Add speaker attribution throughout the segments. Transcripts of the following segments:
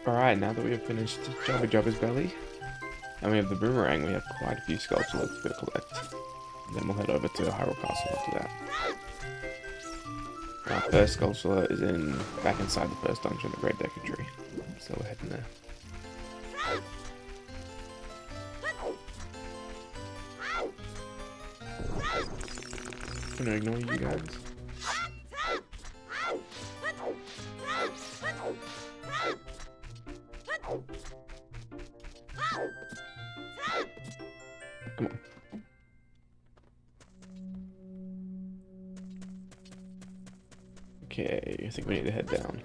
Speaker 1: Alright, now that we have finished Jabba Jabba's belly, and we have the boomerang, we have quite a few Skulltulas to collect. And then we'll head over to Hyrule Castle after that. Our first Skulltula is back inside the first dungeon, the Great Deku Tree. So we're heading there. I'm gonna ignore you guys. Come on. Okay, I think we need to head down.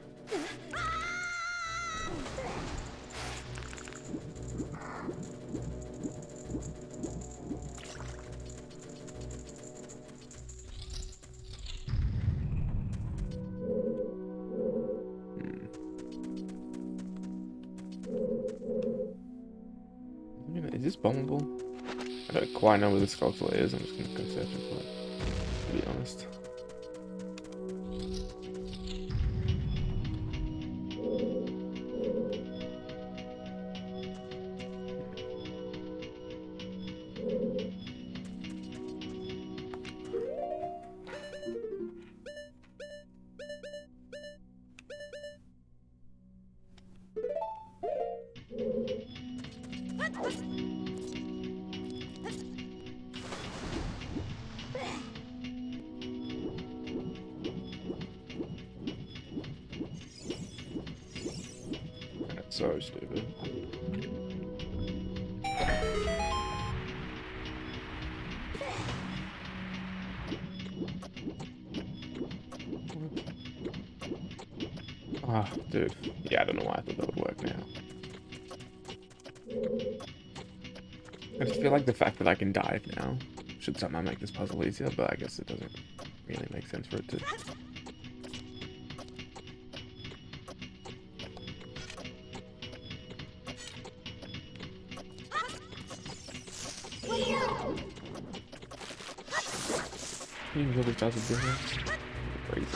Speaker 1: Is this bombable? I don't quite know where the Skulltula is. I'm just gonna go searching for it, to be honest. That's so stupid. Ah, oh, dude. Yeah, I don't know why I thought that would work now. I just feel like the fact that I can dive now should somehow make this puzzle easier, but I guess it doesn't really make sense for it to. You can really does a difference. Crazy.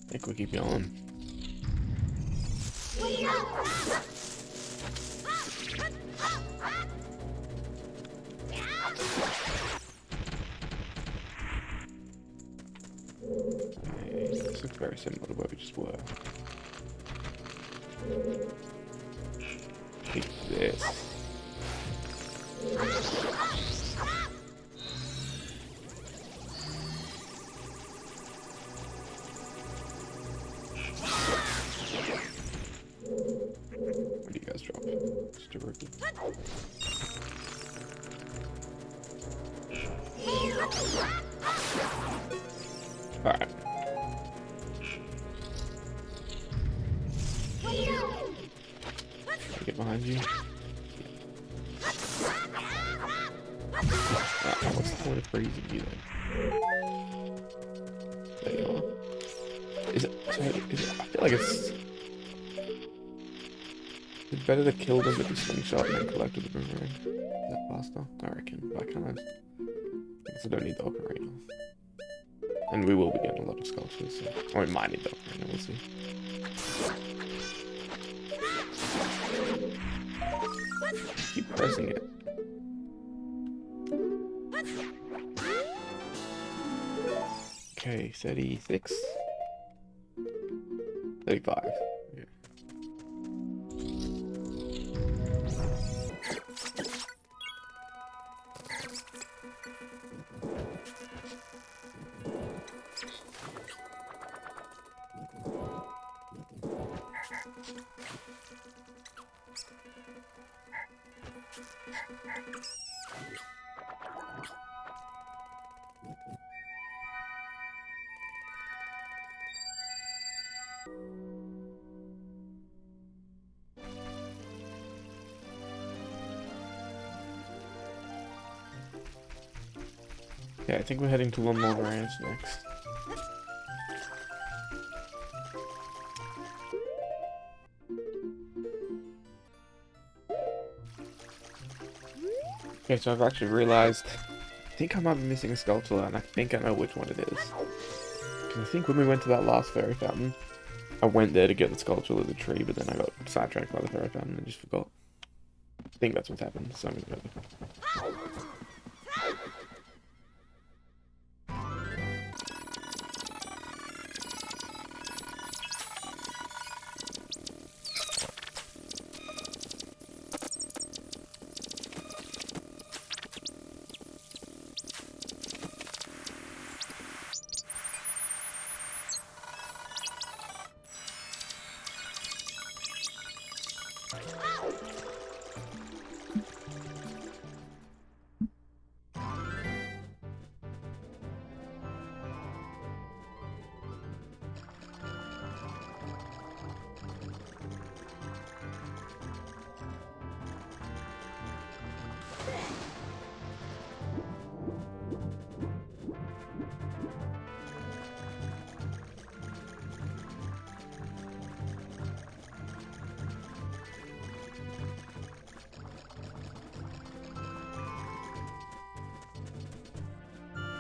Speaker 1: I think we keep going. Okay, this looks very similar to where we just were. Take this. Where do you guys drop? Just a rookie. Alright. Get behind you. What's the point of freezing you then? There you are. Is it, I feel like it's better to kill them with the slingshot and then collect with the boomerang. Is that faster? I reckon. But I guess I don't need the Ocarina. And we will be getting a lot of sculptures, so. Or we might need the Ocarina, we'll see. Keep pressing it. Okay, 36. 35. Yeah. Yeah, I think we're heading to London Ranch next. Okay, so I've actually realized, I think I might be missing a sculpture, and I think I know which one it is. Because I think when we went to that last fairy fountain, I went there to get the sculpture of the tree, but then I got sidetracked by the fairy fountain and just forgot. I think that's what's happened, so I'm gonna go.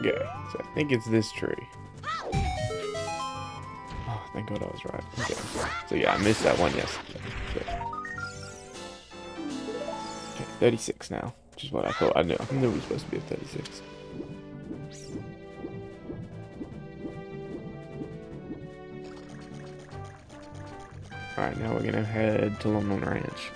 Speaker 1: Okay, so I think it's this tree. Oh, thank God I was right. Okay, so yeah, I missed that one yesterday. Okay, 36 now, which is what I thought. I knew we were supposed to be at 36. Alright, now we're gonna head to London Ranch.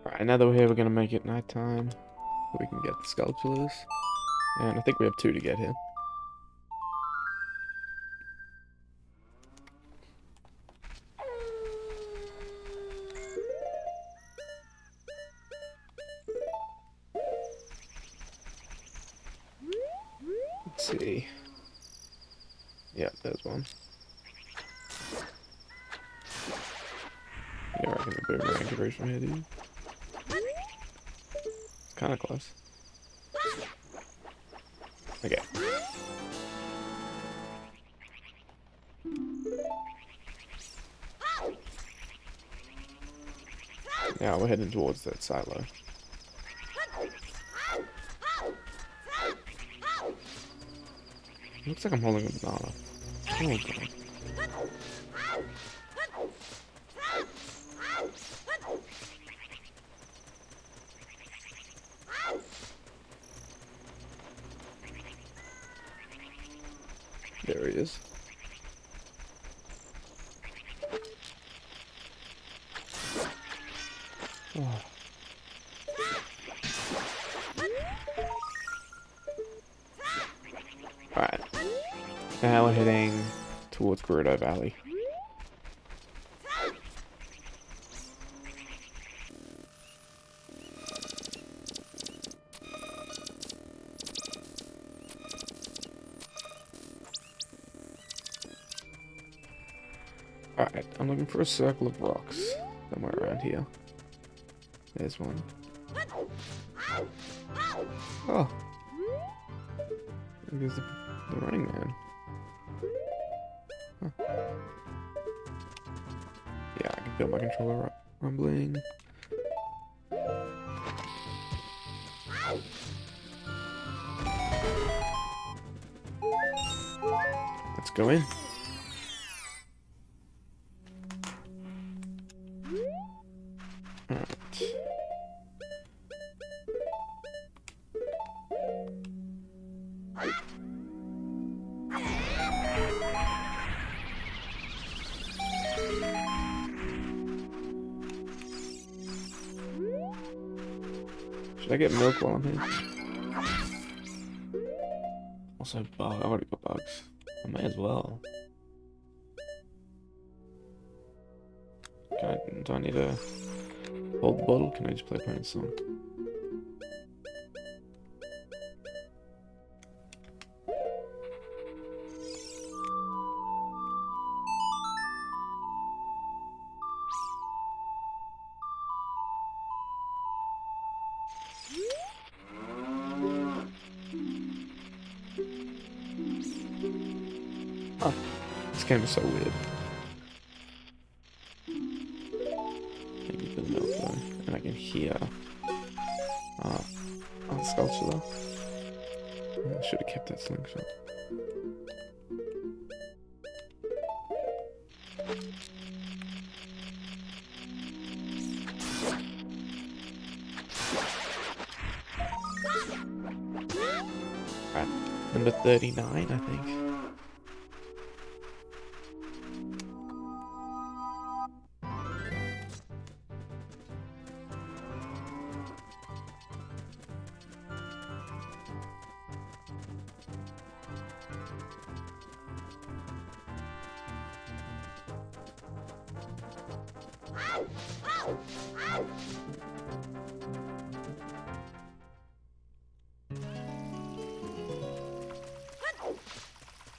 Speaker 1: Alright, now that we're here, we're gonna make it nighttime so we can get the sculptures. And I think we have 2 to get here. Let's see. Yeah, there's one. Yeah, I reckon the boomerang could reach from here, dude. It's kind of close. Okay. Now we're heading towards that silo. Looks like I'm holding a banana. Oh god. There he is. Oh. Alright. Now we're heading towards Gerudo Valley. Alright, I'm looking for a circle of rocks somewhere around here. There's one. Oh! There's the running man. Huh. Yeah, I can feel my controller rumbling. Let's go in. Alright. Should I get milk while I'm here? Also, bug. I already got bugs. I may as well. Do I need to hold the bottle? Can I just play a song? Oh, this game is so weird. Thank you for the milk though. And I can hear on sculpture though. I should have kept that slingshot. Right, number 39, I think.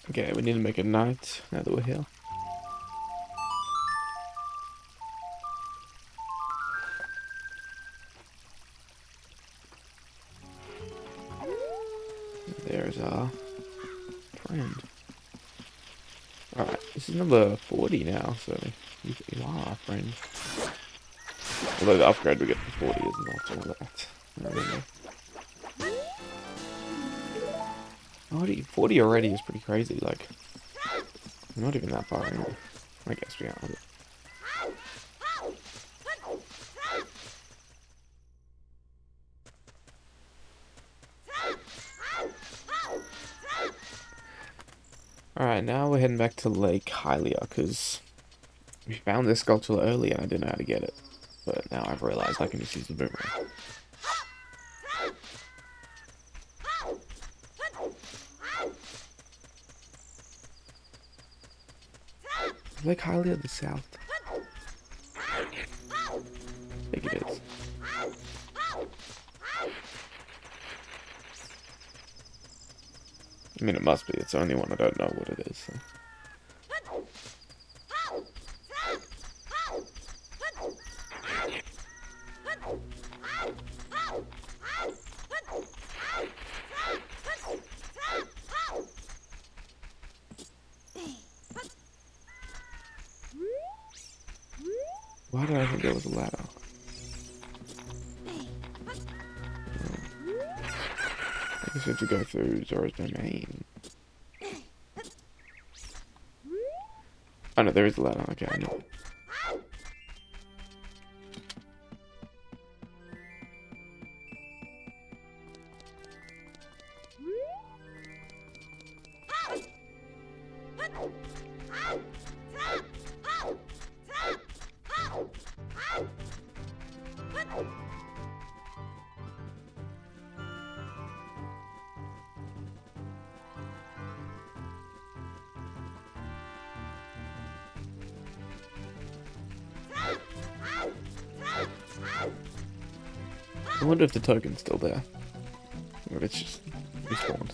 Speaker 1: Okay, we need to make a night now that we're here. There's our friend. Alright, this is number 40 now, so you are our friend. Although the upgrade we get for 40 is not all that. I remember. 40 already is pretty crazy, like, we're not even that far anymore. I guess we are. Alright, now we're heading back to Lake Hylia, because we found this sculpture earlier and I didn't know how to get it. But now I've realized I can just use the boomerang. Lake Hylia the south. I think it is. I mean, it must be. It's the only one I don't know what it is. So. Why did I think there was a ladder? I guess we have to go through Zora's domain. Oh no, there is a ladder. Okay, I know. I wonder if the token's still there. Or if it's just respawned.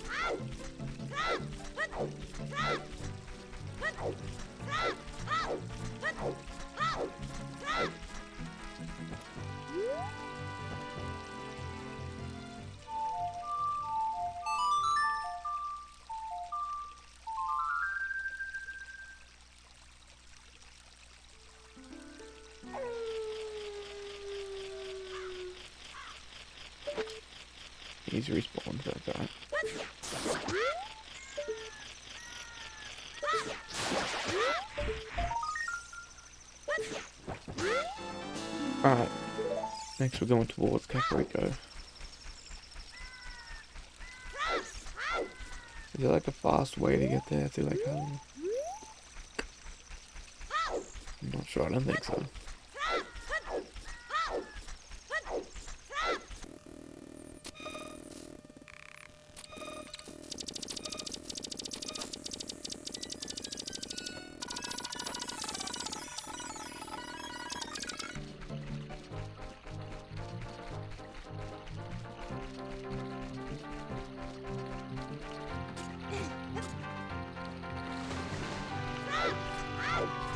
Speaker 1: He's respawned, that's alright. Alright. Next we're going towards Kakariko. Is there like a fast way to get there through like I'm not sure, I don't think so.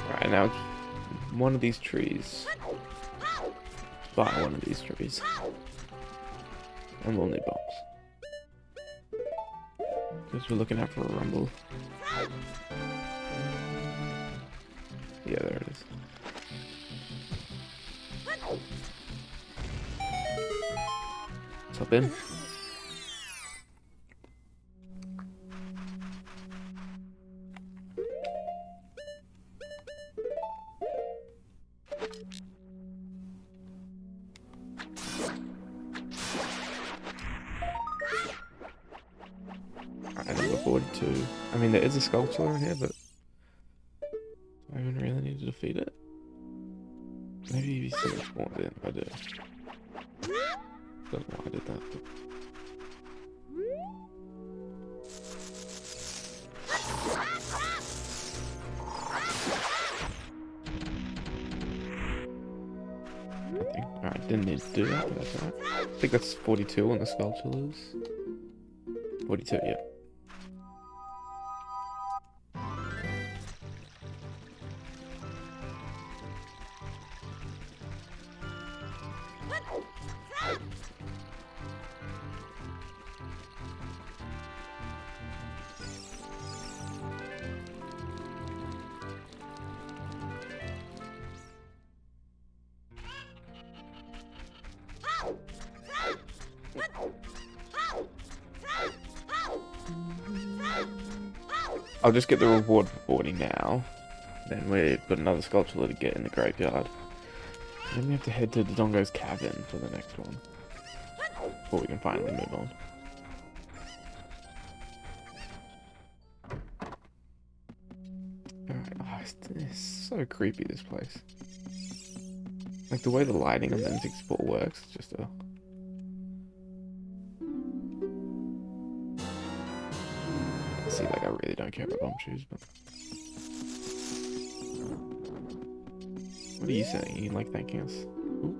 Speaker 1: Right now, one of these trees. Buy one of these trees. And we'll need bombs. Because So we're looking out for a rumble. Yeah, there it is. Let's hop in. Alright, number 42. I mean, there is a sculpture in here, but do I even really need to defeat it? Maybe he's still spawned in. I do. Don't know why I did that. But... Alright, didn't need to do that, but that's alright. I think that's 42 on the sculpture is. 42, yeah. I'll just get the reward for 40 now. Then we've got another sculpture to get in the graveyard. Then we have to head to Dodongo's Cavern for the next one. Before we can finally move on. Alright, oh, it's so creepy, this place. Like the way the lighting on the N64 works, it's just a... See, like, I really don't care about bomb shoes, but... What are you saying? You like thanking us? Ooh.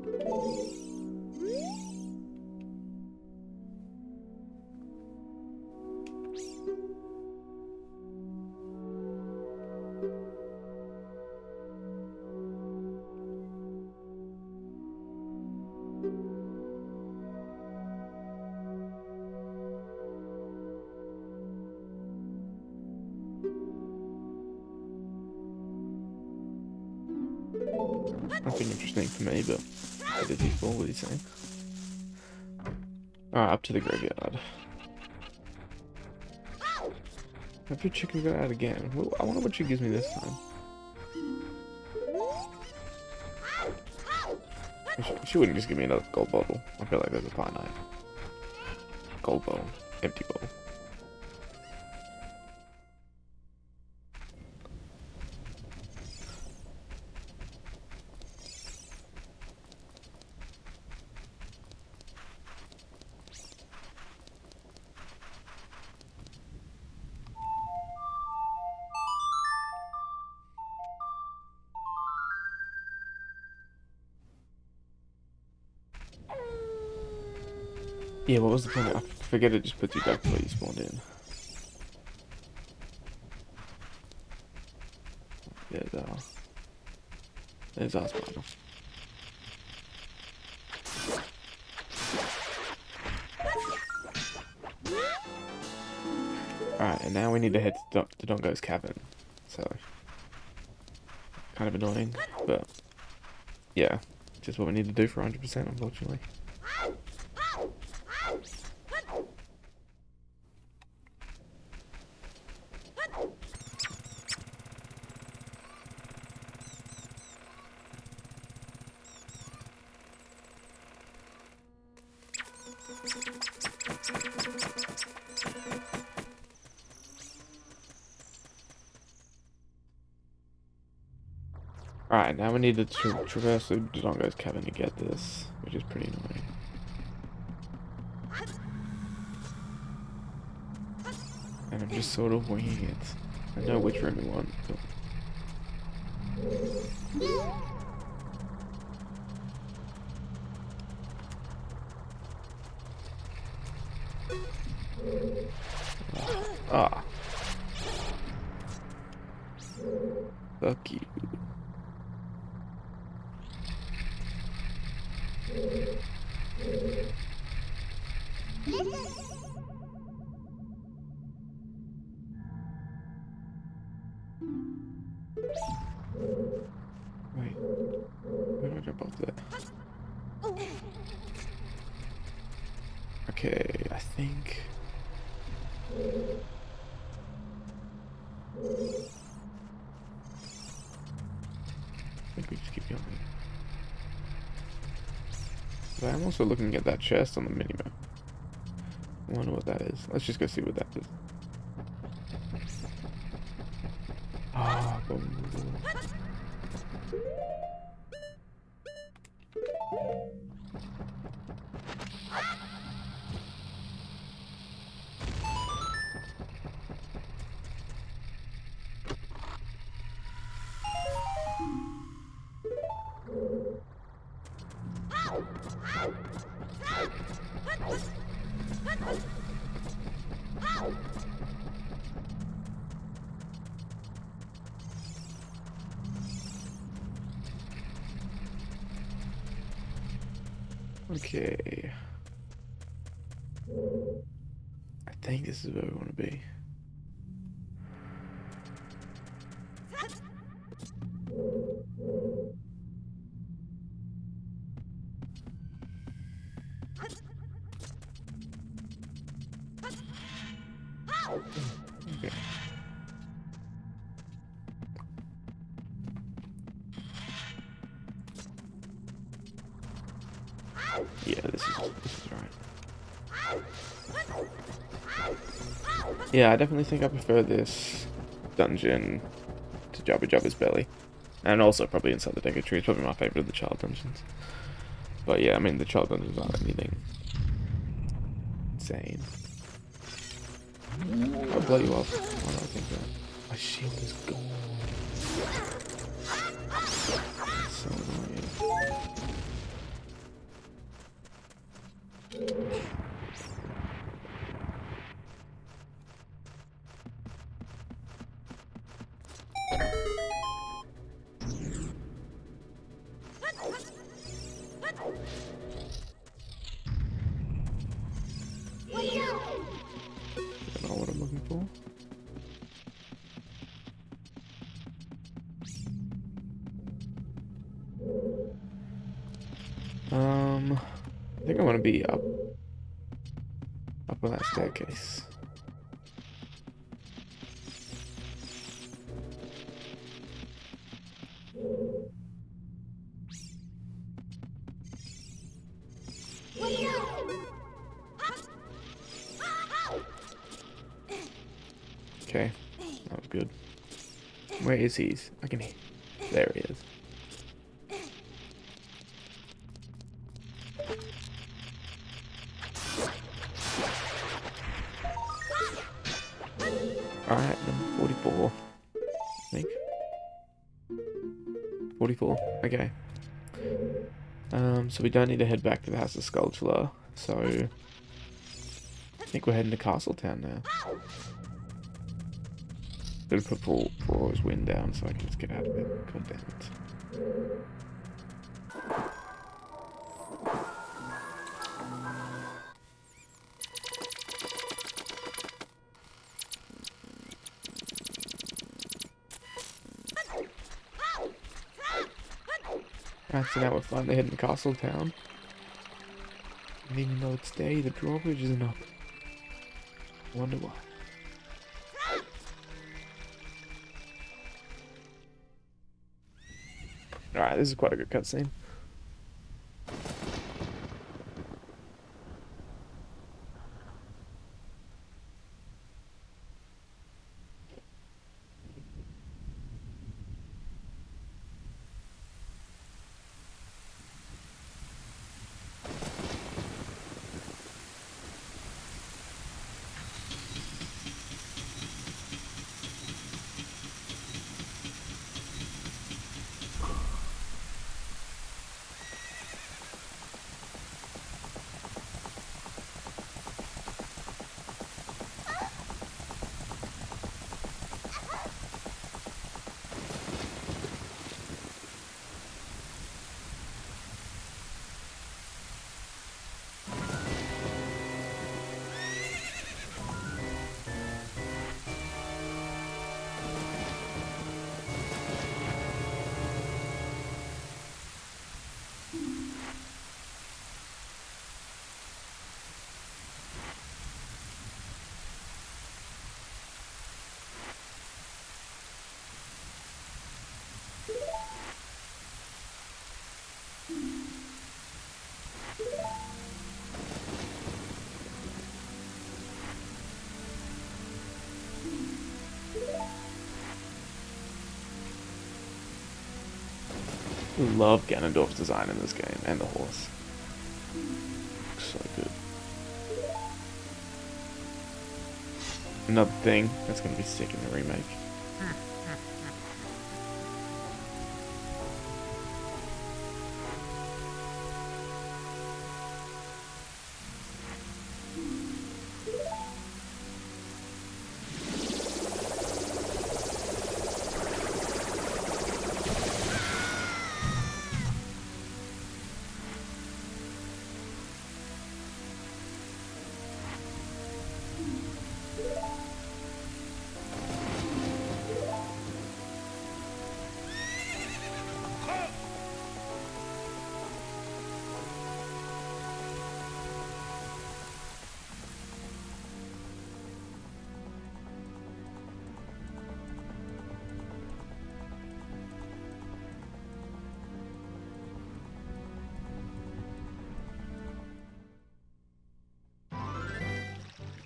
Speaker 1: Nothing interesting for me, but what did he fall? What did he say? Alright, up to the graveyard. Have your chicken got out again? Well, I wonder what she gives me this time. She wouldn't just give me another gold bottle. I feel like there's a finite. Gold bottle. Empty bottle. Yeah, what was the point? I forget it just puts you back to where you spawned in. There's our spider. Alright, and now we need to head to Dodongo's Cavern. So, kind of annoying, but yeah, just what we need to do for 100%, unfortunately. Alright, now we need to traverse through Dodongo's Cavern to get this, which is pretty annoying. And I'm just sort of winging it. I know which room we want, but... Ah. Fuck you. Wait, where do I jump off there? Okay, I think. I think we just keep going. But I'm also looking at that chest on the minimap. I wonder what that is. Let's just go see what that is. Ah, okay. I think this is where we want to be. Okay. Yeah, this is right. Yeah, I definitely think I prefer this dungeon to Jabba Jabba's belly. And also probably Inside the Deku Tree is probably my favourite of the child dungeons. But yeah, I mean the child dungeons aren't anything insane. I'll blow you up. Why not think that? My shield is gone. That's so annoying. Don't know what I'm looking for. I think I want to be up on that staircase. Okay, that was good. Where is he? I can hear. There he is. Alright, number 44. I think. 44, okay. So we don't need to head back to the House of Skulltula, so I think we're heading to Castletown now. Gotta put Rora's wind down so I can just get out of it. God damn it. Right, so now we're finally heading to Castletown. And even though it's day, the drawbridge isn't up. Wonder why. Alright, this is quite a good cutscene. Love Ganondorf's design in this game, and the horse. Looks so good. Another thing that's going to be sick in the remake.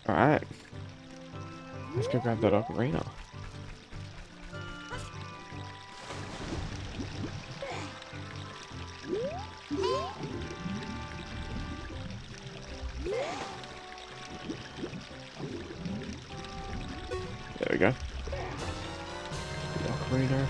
Speaker 1: Alright. Let's go grab that ocarina. There we go. The ocarina.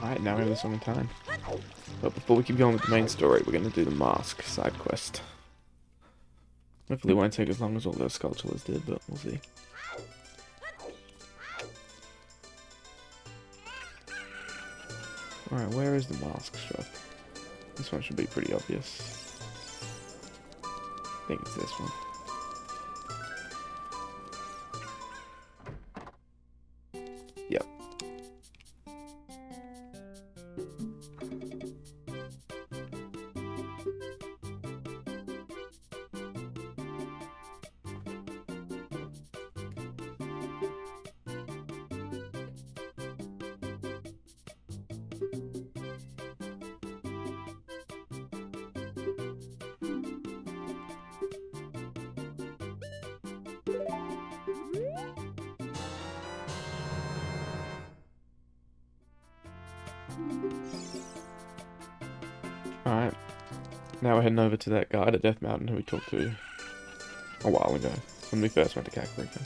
Speaker 1: Alright, now we have this one in time. But before we keep going with the main story, we're going to do the mask side quest. Hopefully it won't take as long as all those sculptures did, but we'll see. Alright, where is the mask shop? This one should be pretty obvious. I think it's this one. Yep. Alright, now we're heading over to that guy at Death Mountain who we talked to a while ago, when we first went to Kakariko.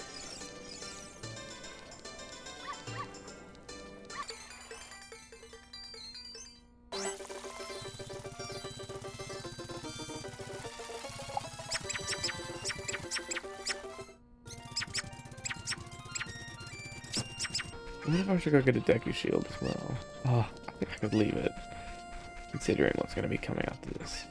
Speaker 1: I wonder if I should go get a Deku Shield as well. Oh, I think I could leave it, considering what's going to be coming after this.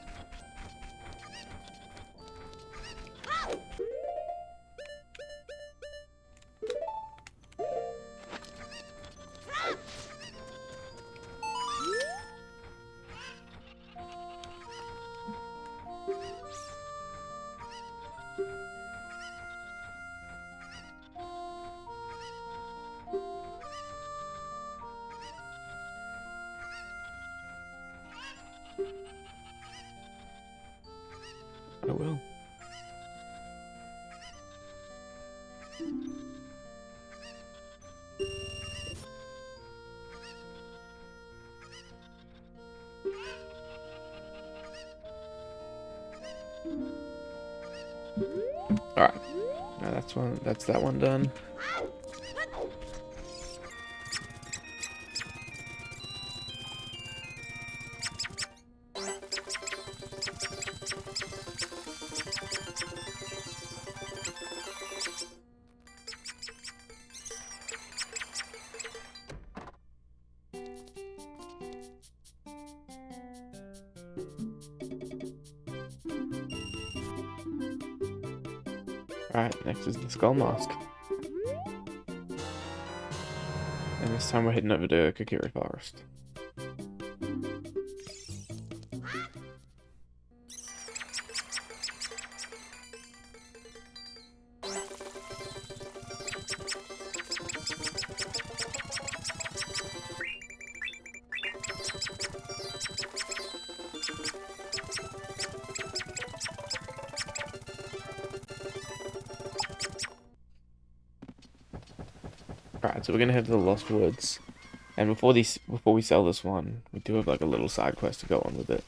Speaker 1: That's that one done. Alright, next is the Skull Mask. And this time we're heading over to Kokiri Forest. Alright, so we're gonna head to the Lost Woods. And before we sell this one, we do have like a little side quest to go on with it.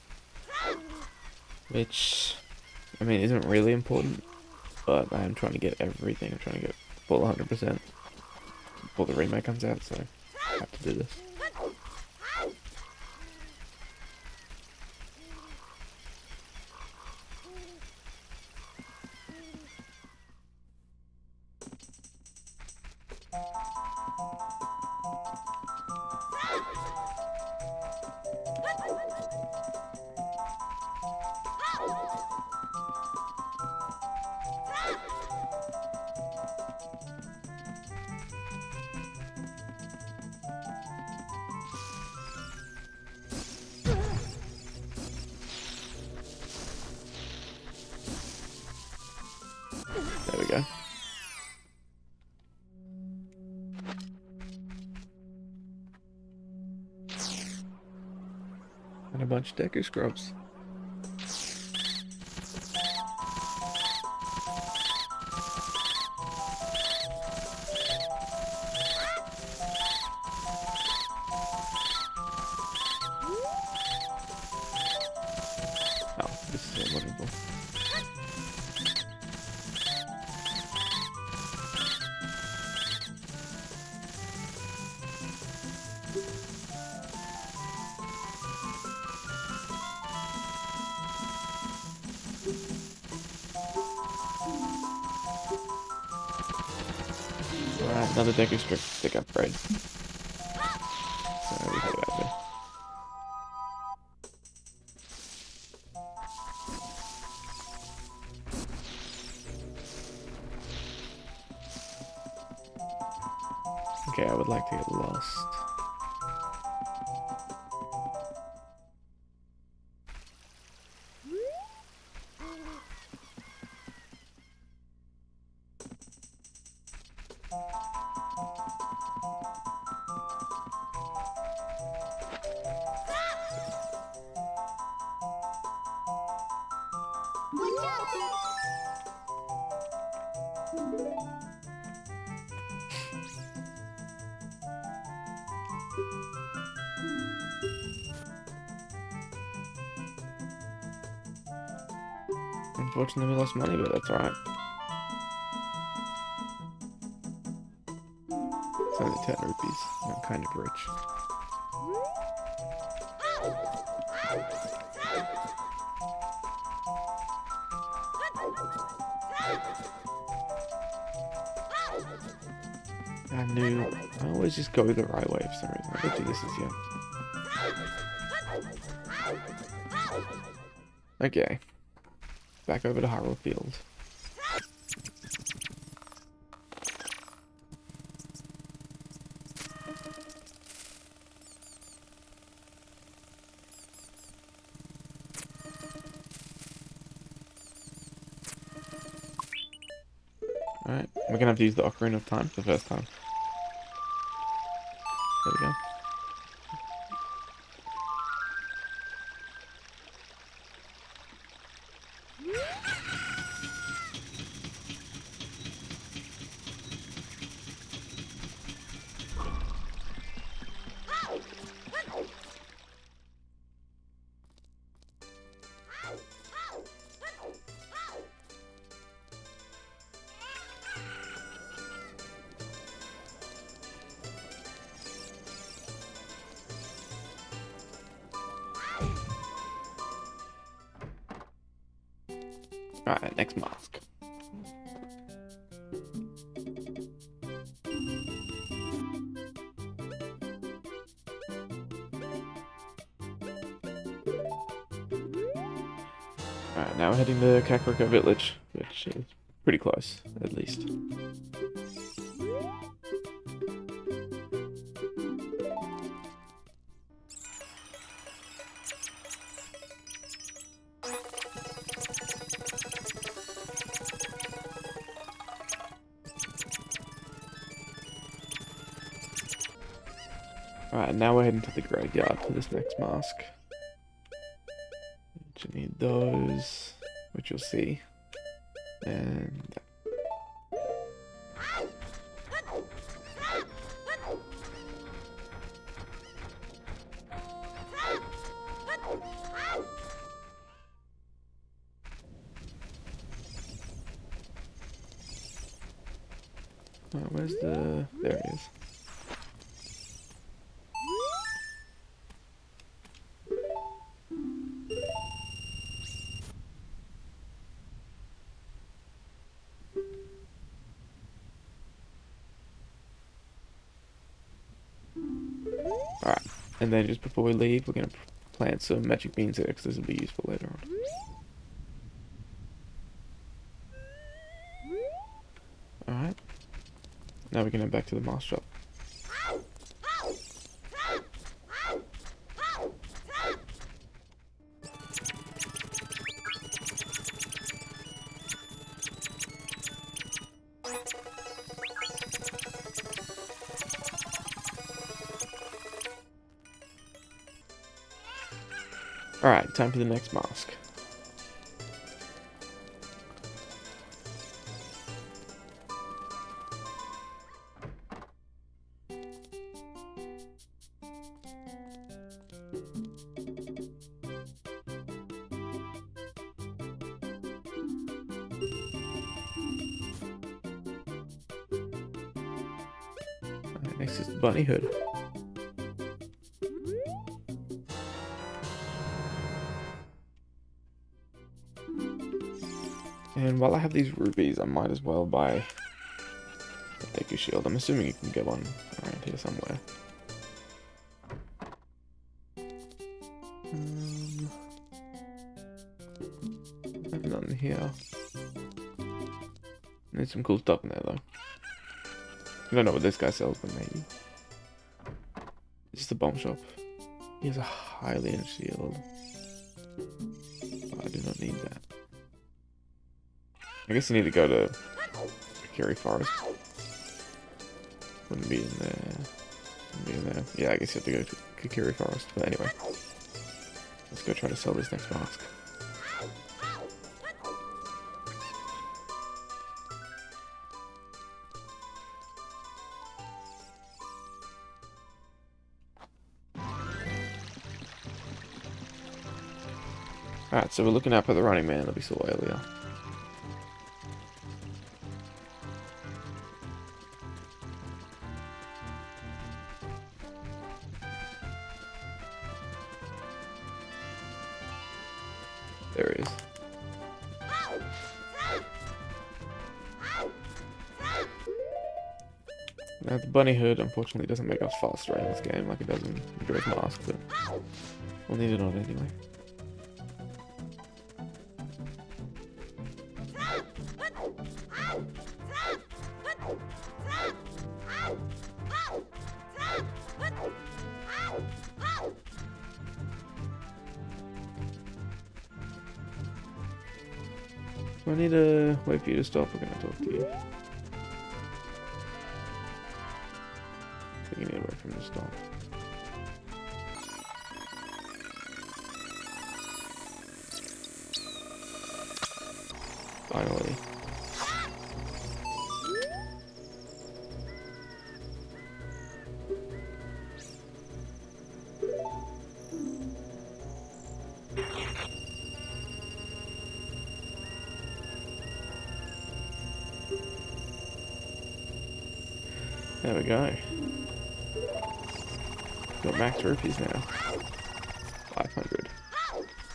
Speaker 1: Which, I mean, isn't really important, but I am trying to get everything. I'm trying to get full 100% before the remake comes out, so I have to do this. There we go. And a bunch of Deku Scrubs. Oh, this is so wonderful. Alright, another Deku stick upgrade. So we can get out there. Okay, I would like to get lost. Unfortunately, we lost money, but that's alright. It's only 10 rupees. I'm kind of rich. I always just go the right way for some reason. I bet you this is Okay. Back over to Hyrule Field. Alright, we're gonna have to use the Ocarina of Time for the first time. There we go. Alright, next mask. Alright, now we're heading to Kakariko Village, which is pretty close, at least. Alright, now we're heading to the graveyard for this next mask. You need those, which you'll see. And where's the... there it is. Alright, and then just before we leave, we're going to plant some magic beans there, because this will be useful later on. Alright, now we can head back to the mask shop. Alright, time for the next mask. Alright, next is the bunny hood. And while I have these rubies, I might as well buy a Deku Shield. I'm assuming you can get one around here somewhere. None here. There's some cool stuff in there though. I don't know what this guy sells, but maybe. It's just a bomb shop. He has a Hylian shield. But I do not need that. I guess you need to go to Kakiri Forest. Wouldn't be in there. Wouldn't be in there. Yeah, I guess you have to go to Kakiri Forest. But anyway, let's go try to sell this next mask. Alright, so we're looking out for the running man that we saw earlier. There he is. Now the bunny hood unfortunately doesn't make us faster in this game like it does in Majora's Mask, but we'll need it on anyway. Do I need to wait for you to stop? We're gonna talk to you. I think you need to wait for him to stop. Finally. There we go. Got max rupees now. 500.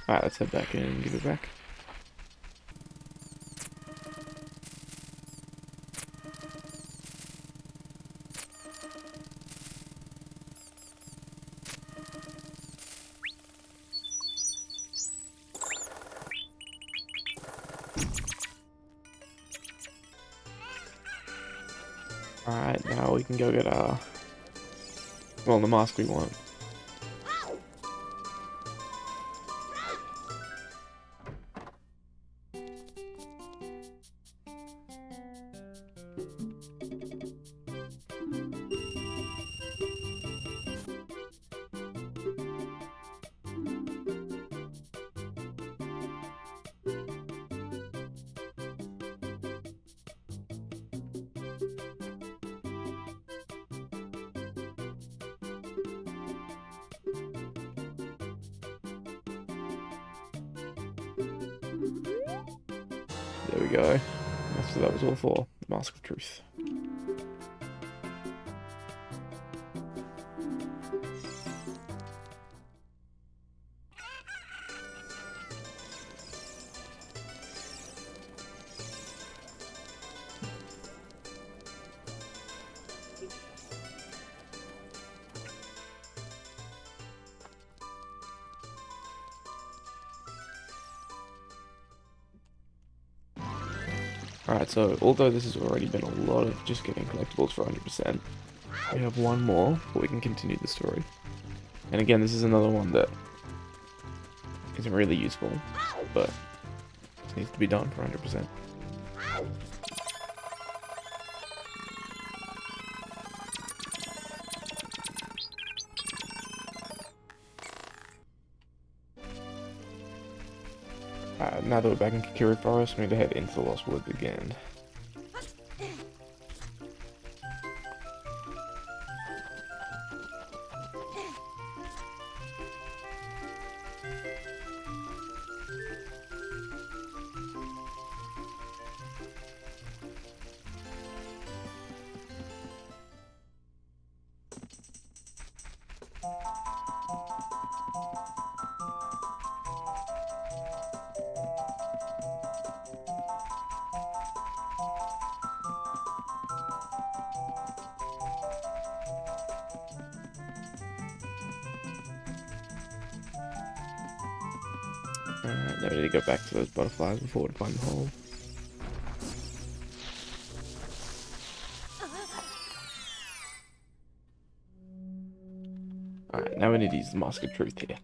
Speaker 1: Alright, let's head back in and give it back. Alright, now we can go get our... Well, the mask we want. There we go. That's what that was all for. The Mask of Truth. Alright, so although this has already been a lot of just getting collectibles for 100%, we have one more, but we can continue the story. And again, this is another one that isn't really useful, but it needs to be done for 100%. Now that we're back in Kakiri Forest, we need to head into the Lost Woods again. Alright, now we need to go back to those butterflies before we find the hole. Alright, now we need to use the Mask of Truth here.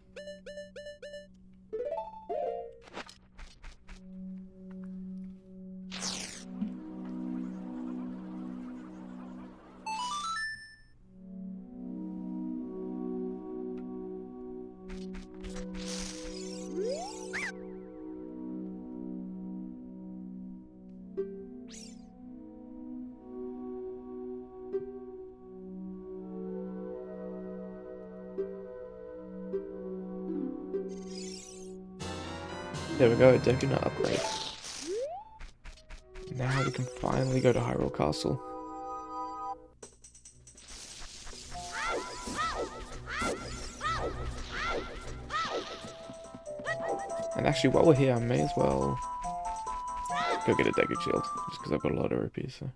Speaker 1: There we go, Dekuna upgrade. Now we can finally go to Hyrule Castle. And actually, while we're here, I may as well go get a Deku Shield, just because I've got a lot of rupees, so.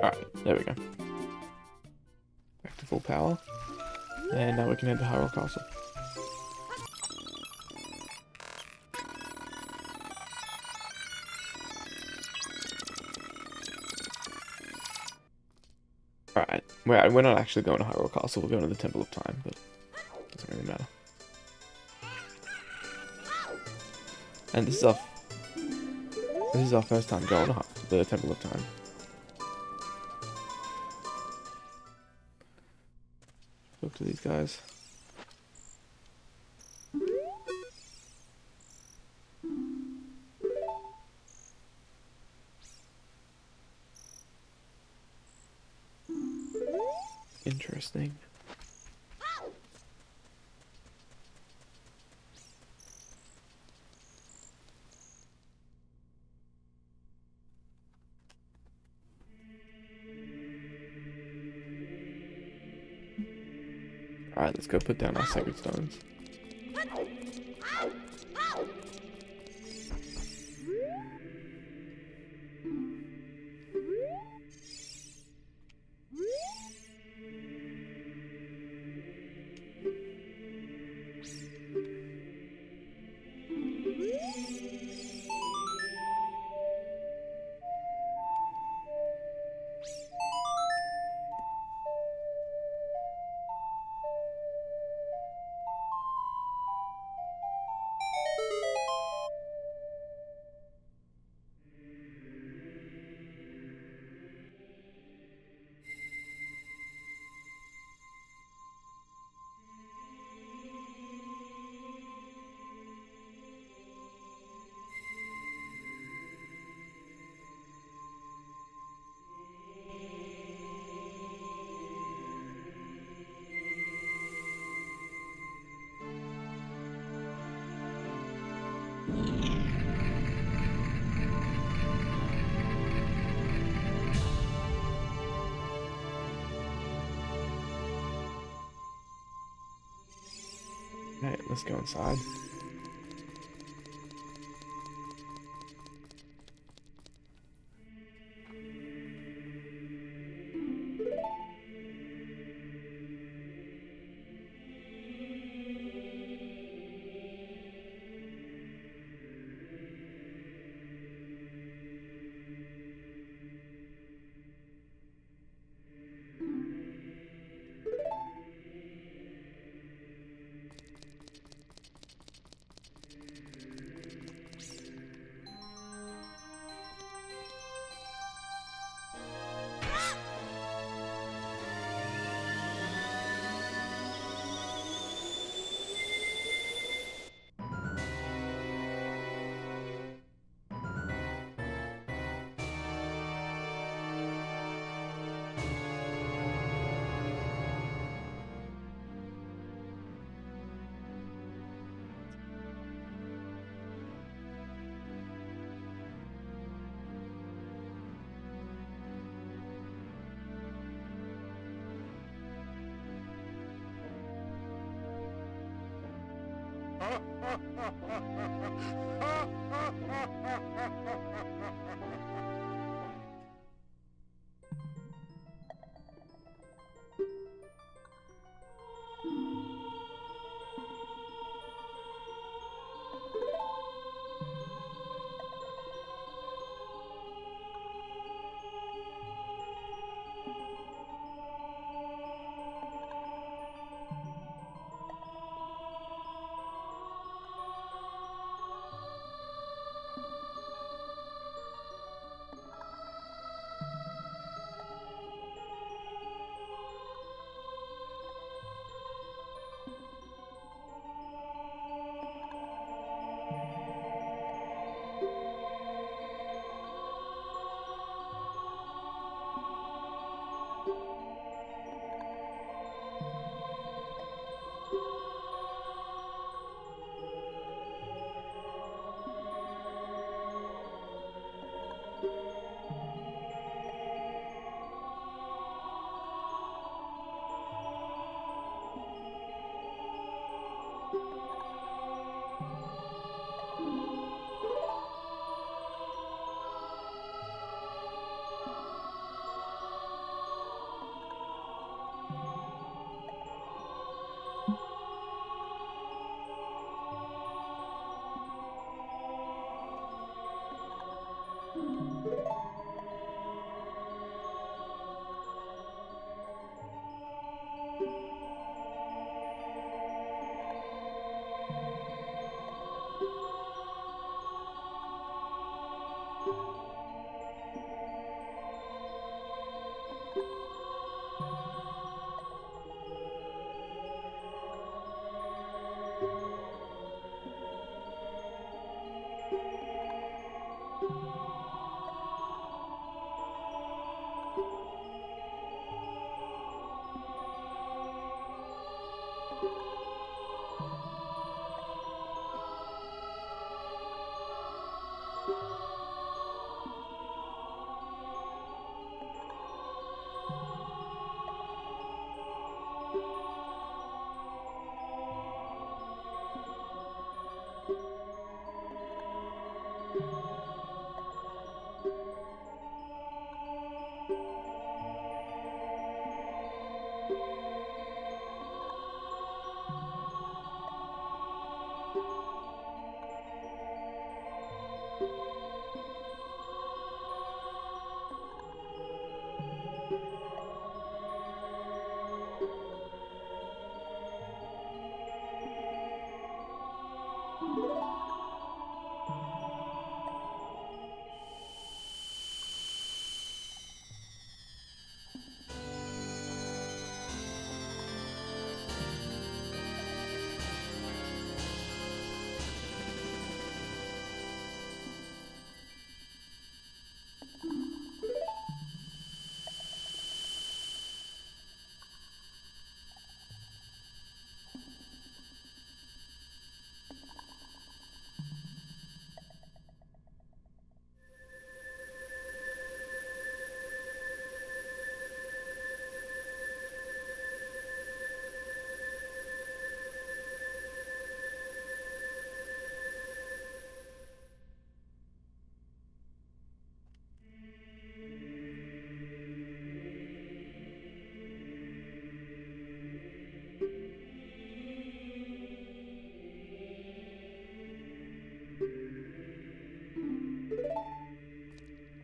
Speaker 1: Alright, there we go. Back to full power. And now we can head to Hyrule Castle. Alright, we're not actually going to Hyrule Castle, we're going to the Temple of Time, but it doesn't really matter. And this is our first time going to the Temple of Time. Talk to these guys. Interesting. Alright, let's go put down our sacred stones. Alright, let's go inside.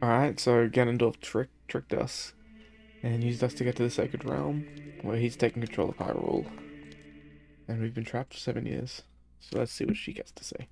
Speaker 1: Alright, so Ganondorf tricked us and used us to get to the Sacred Realm, where he's taking control of Hyrule. And we've been trapped for 7 years. So let's see what she gets to say.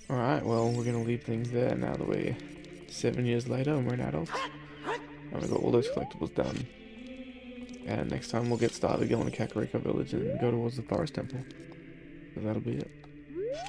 Speaker 1: Alright, well, we're gonna leave things there now that we're 7 years later and we're an adult. And we got all those collectibles done. And next time we'll get started going to Kakariko Village and go towards the Forest Temple. So that'll be it.